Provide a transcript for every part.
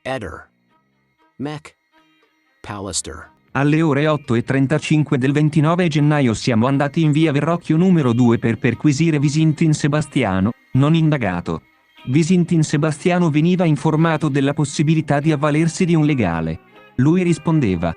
Eder. Mech. Pallister. Alle ore 8:35 del 29 gennaio siamo andati in via Verrocchio numero 2 per perquisire Visintin Sebastiano, non indagato. Visintin Sebastiano veniva informato della possibilità di avvalersi di un legale. Lui rispondeva: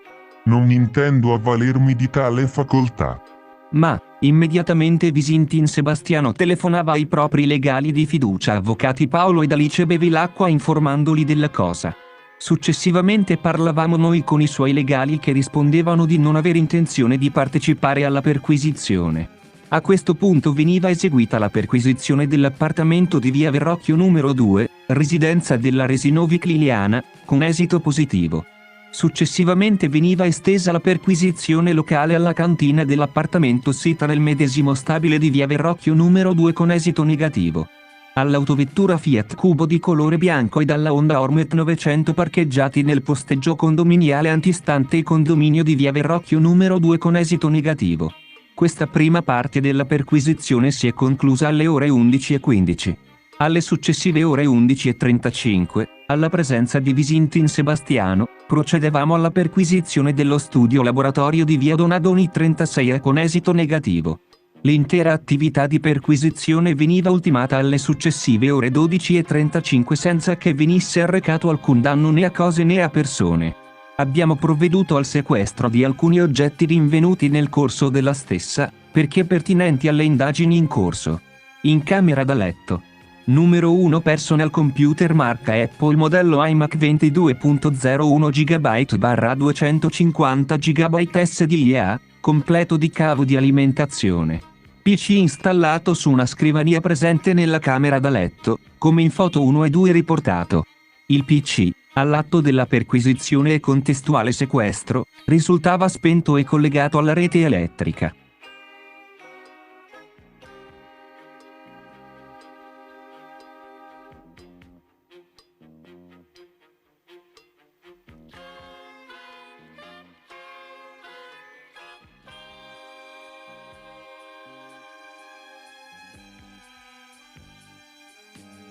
Non intendo avvalermi di tale facoltà. Ma, immediatamente Visintin Sebastiano telefonava ai propri legali di fiducia, avvocati Paolo ed Alice Bevilacqua, informandoli della cosa. Successivamente parlavamo noi con i suoi legali, che rispondevano di non avere intenzione di partecipare alla perquisizione. A questo punto veniva eseguita la perquisizione dell'appartamento di via Verrocchio numero 2, residenza della Resinovic Liliana, con esito positivo. Successivamente veniva estesa la perquisizione locale alla cantina dell'appartamento sita nel medesimo stabile di via Verrocchio numero 2 con esito negativo. All'autovettura Fiat Cubo di colore bianco ed alla Honda Hornet 900 parcheggiati nel posteggio condominiale antistante il condominio di via Verrocchio numero 2 con esito negativo. Questa prima parte della perquisizione si è conclusa alle ore 11:15. Alle successive ore 11:35, alla presenza di Visintin Sebastiano, procedevamo alla perquisizione dello studio laboratorio di via Donadoni 36 con esito negativo. L'intera attività di perquisizione veniva ultimata alle successive ore 12:35 senza che venisse arrecato alcun danno né a cose né a persone. Abbiamo provveduto al sequestro di alcuni oggetti rinvenuti nel corso della stessa, perché pertinenti alle indagini in corso. In camera da letto. Numero 1 Personal Computer marca Apple modello iMac 22.01 GB/250 GB SDIA, completo di cavo di alimentazione. PC installato su una scrivania presente nella camera da letto, come in foto 1 e 2 riportato. Il PC, all'atto della perquisizione e contestuale sequestro, risultava spento e collegato alla rete elettrica.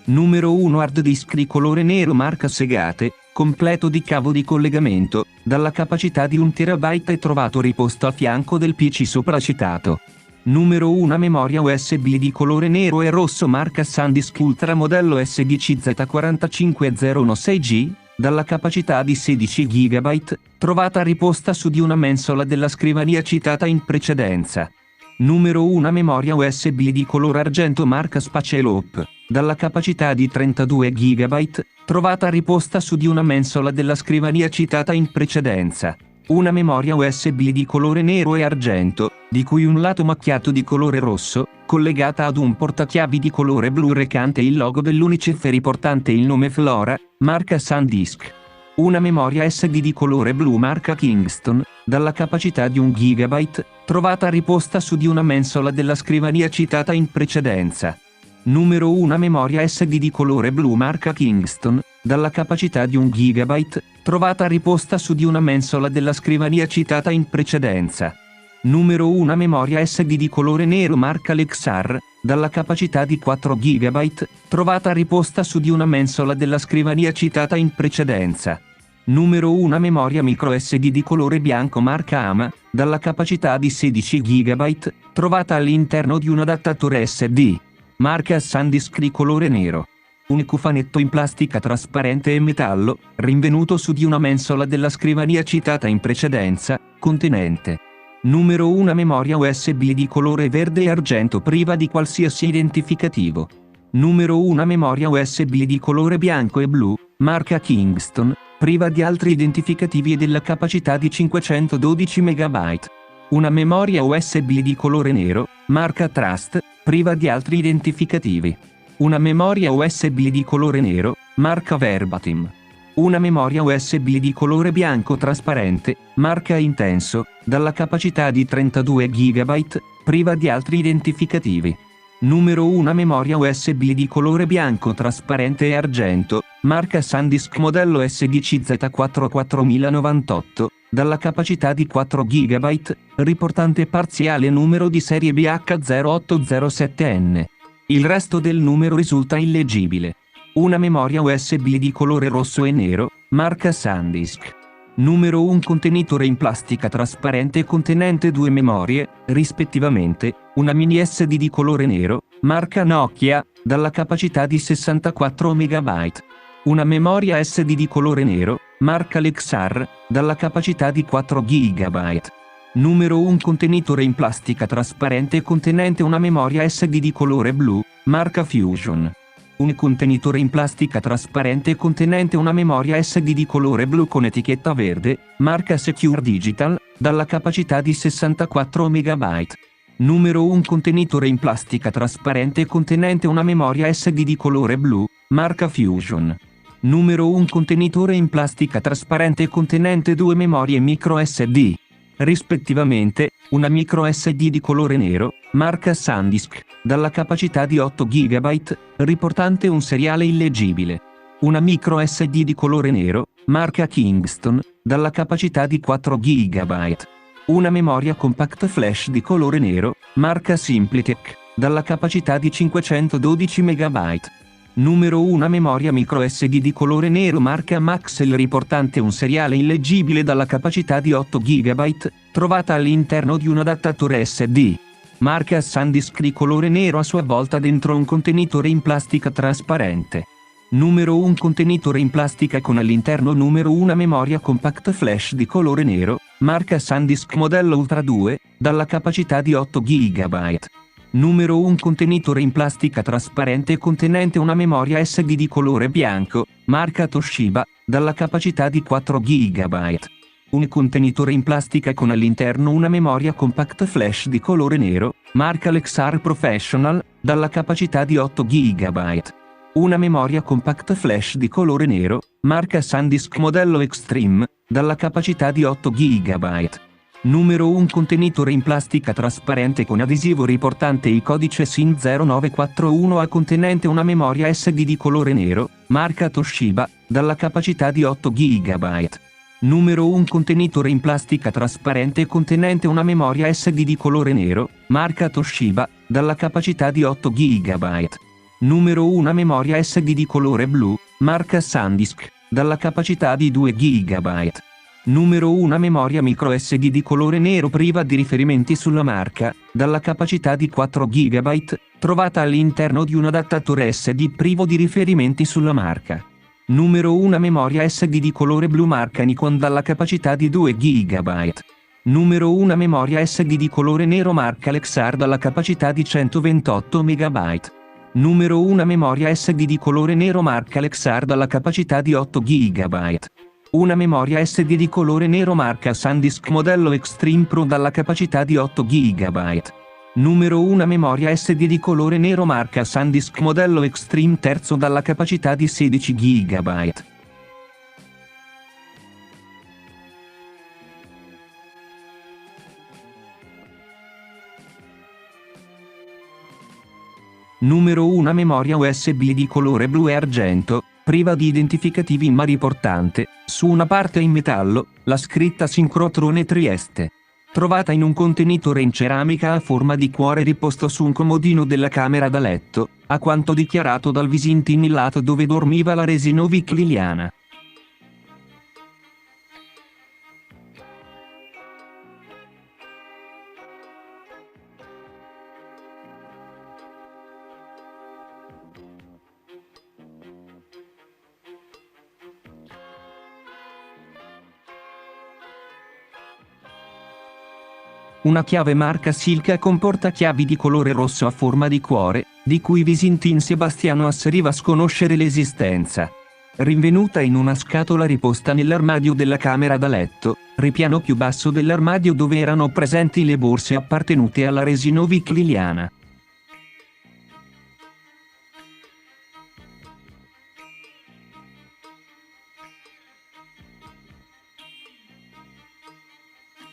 Numero 1 Hard disk di colore nero marca Segate, completo di cavo di collegamento, dalla capacità di 1 TB è trovato riposto a fianco del PC sopracitato. Numero 1 Memoria USB di colore nero e rosso marca SanDisk Ultra modello SDCZ45016G, dalla capacità di 16 GB, trovata riposta su di una mensola della scrivania citata in precedenza. Numero 1 Memoria USB di colore argento marca Spaceloop, dalla capacità di 32 GB, trovata riposta su di una mensola della scrivania citata in precedenza. Una memoria USB di colore nero e argento, di cui un lato macchiato di colore rosso, collegata ad un portachiavi di colore blu recante il logo dell'Unicef e riportante il nome Flora, marca SanDisk. Una memoria SD di colore blu marca Kingston, dalla capacità di 1 GB, trovata riposta su di una mensola della scrivania citata in precedenza. Numero 1 memoria SD di colore blu marca Kingston, dalla capacità di 1 GB, trovata riposta su di una mensola della scrivania citata in precedenza. Numero 1 memoria SD di colore nero marca Lexar, dalla capacità di 4 GB, trovata riposta su di una mensola della scrivania citata in precedenza. Numero 1 memoria micro SD di colore bianco marca Ama, dalla capacità di 16 GB, trovata all'interno di un adattatore SD. Marca SanDisk di colore nero. Un cofanetto in plastica trasparente e metallo, rinvenuto su di una mensola della scrivania citata in precedenza, contenente. Numero 1 memoria USB di colore verde e argento priva di qualsiasi identificativo. Numero 1 memoria USB di colore bianco e blu, marca Kingston, priva di altri identificativi e della capacità di 512 MB. Una memoria USB di colore nero, marca Trust, priva di altri identificativi. Una memoria USB di colore nero, marca Verbatim. Una memoria USB di colore bianco trasparente, marca Intenso, dalla capacità di 32 GB, priva di altri identificativi. Numero 1 memoria USB di colore bianco trasparente e argento, marca SanDisk modello SDCZ44098, dalla capacità di 4 GB, riportante parziale numero di serie BH0807N. Il resto del numero risulta illeggibile. Una memoria USB di colore rosso e nero, marca SanDisk. Numero 1 contenitore in plastica trasparente contenente 2 memorie, rispettivamente, una mini SD di colore nero, marca Nokia, dalla capacità di 64 MB. Una memoria SD di colore nero, marca Lexar, dalla capacità di 4 GB. Numero 1 contenitore in plastica trasparente contenente una memoria SD di colore blu, marca Fusion. Un contenitore in plastica trasparente contenente una memoria SD di colore blu con etichetta verde, marca Secure Digital, dalla capacità di 64 MB. Numero 1 contenitore in plastica trasparente contenente una memoria SD di colore blu, marca Fusion. Numero 1 contenitore in plastica trasparente contenente 2 memorie micro SD, rispettivamente, una micro SD di colore nero, marca SanDisk, dalla capacità di 8 GB, riportante un seriale illeggibile. Una micro SD di colore nero, marca Kingston, dalla capacità di 4 GB. Una memoria compact flash di colore nero, marca Simplytech, dalla capacità di 512 MB. Numero 1 memoria micro SD di colore nero marca Maxell riportante un seriale illeggibile dalla capacità di 8 GB, trovata all'interno di un adattatore SD. Marca SanDisk di colore nero a sua volta dentro un contenitore in plastica trasparente. Numero 1 contenitore in plastica con all'interno numero 1 memoria compact flash di colore nero, marca SanDisk modello Ultra 2, dalla capacità di 8 GB. Numero 1 contenitore in plastica trasparente contenente una memoria SD di colore bianco, marca Toshiba, dalla capacità di 4 GB. Un contenitore in plastica con all'interno una memoria compact flash di colore nero, marca Lexar Professional, dalla capacità di 8 GB. Una memoria compact flash di colore nero, marca SanDisk modello Extreme, dalla capacità di 8 GB. Numero 1 contenitore in plastica trasparente con adesivo riportante il codice SIN 0941A contenente una memoria SD di colore nero, marca Toshiba, dalla capacità di 8 GB. Numero 1 contenitore in plastica trasparente contenente una memoria SD di colore nero, marca Toshiba, dalla capacità di 8 GB. Numero 1 memoria SD di colore blu, marca SanDisk, dalla capacità di 2 GB. Numero 1 memoria micro SD di colore nero priva di riferimenti sulla marca, dalla capacità di 4 GB, trovata all'interno di un adattatore SD privo di riferimenti sulla marca. Numero 1 memoria SD di colore blu marca Nikon dalla capacità di 2 GB. Numero 1 memoria SD di colore nero marca Lexar dalla capacità di 128 MB. Numero 1 memoria SD di colore nero marca Lexar dalla capacità di 8 GB. Una memoria SD di colore nero marca SanDisk modello Extreme Pro dalla capacità di 8 GB. Numero 1 memoria SD di colore nero marca SanDisk modello Extreme terzo dalla capacità di 16 GB. Numero 1 memoria USB di colore blu e argento, priva di identificativi ma riportante, su una parte in metallo, la scritta Sincrotrone Trieste. Trovata in un contenitore in ceramica a forma di cuore riposto su un comodino della camera da letto, a quanto dichiarato dal Visintin il lato dove dormiva la Resinovic Liliana. Una chiave marca Silca con portachiavi di colore rosso a forma di cuore, di cui Visintin Sebastiano asseriva sconoscere l'esistenza. Rinvenuta in una scatola riposta nell'armadio della camera da letto, ripiano più basso dell'armadio dove erano presenti le borse appartenute alla Resinovic Liliana.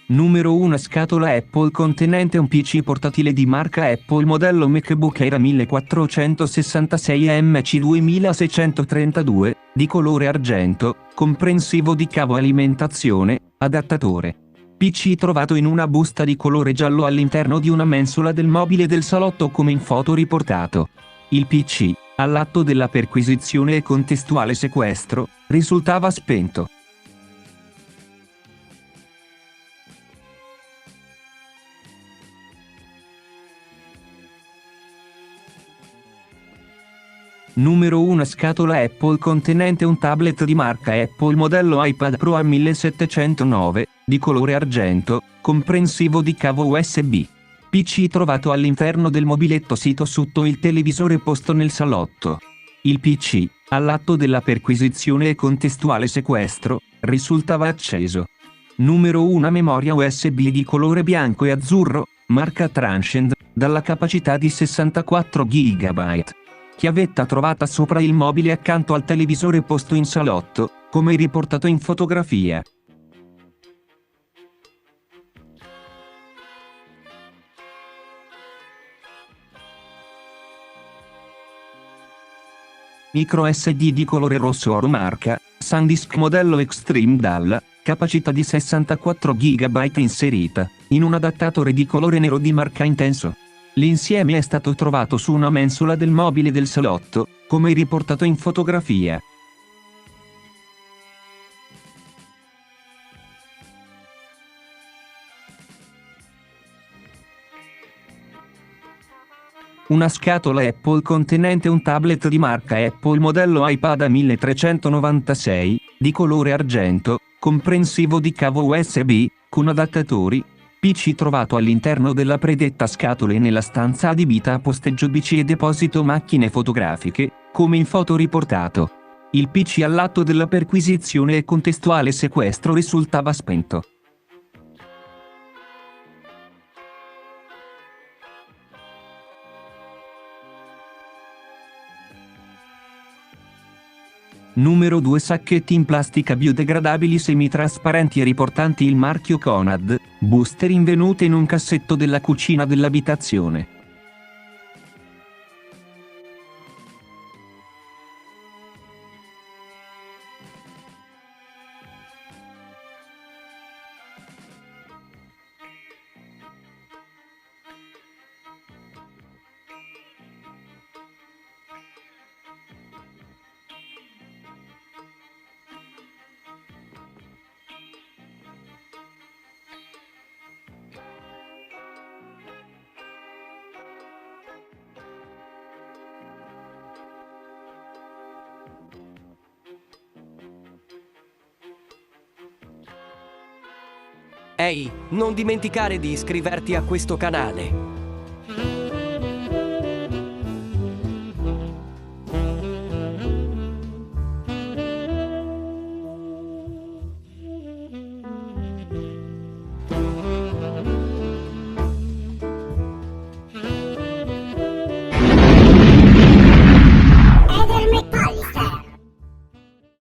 Numero 1 scatola Apple contenente un PC portatile di marca Apple modello MacBook Air 1466 MC 2632, di colore argento, comprensivo di cavo alimentazione, adattatore. PC trovato in una busta di colore giallo all'interno di una mensola del mobile del salotto come in foto riportato. Il PC, all'atto della perquisizione e contestuale sequestro, risultava spento. Numero 1 scatola Apple contenente un tablet di marca Apple modello iPad Pro A1709, di colore argento, comprensivo di cavo USB. PC trovato all'interno del mobiletto sito sotto il televisore posto nel salotto. Il PC, all'atto della perquisizione e contestuale sequestro, risultava acceso. Numero 1 memoria USB di colore bianco e azzurro, marca Transcend, dalla capacità di 64 GB. Chiavetta trovata sopra il mobile accanto al televisore posto in salotto, come riportato in fotografia. Micro SD di colore rosso oro marca SanDisk modello Extreme DAL, capacità di 64 GB inserita, in un adattatore di colore nero di marca Intenso. L'insieme è stato trovato su una mensola del mobile del salotto, come riportato in fotografia. Una scatola Apple contenente un tablet di marca Apple modello iPad A1396, di colore argento, comprensivo di cavo USB, con adattatori. PC trovato all'interno della predetta scatola e nella stanza adibita a posteggio PC e deposito macchine fotografiche, come in foto riportato. Il PC all'atto della perquisizione e contestuale sequestro risultava spento. Numero 2 sacchetti in plastica biodegradabili semitrasparenti e riportanti il marchio Conad, buste rinvenute in un cassetto della cucina dell'abitazione. Ehi, non dimenticare di iscriverti a questo canale.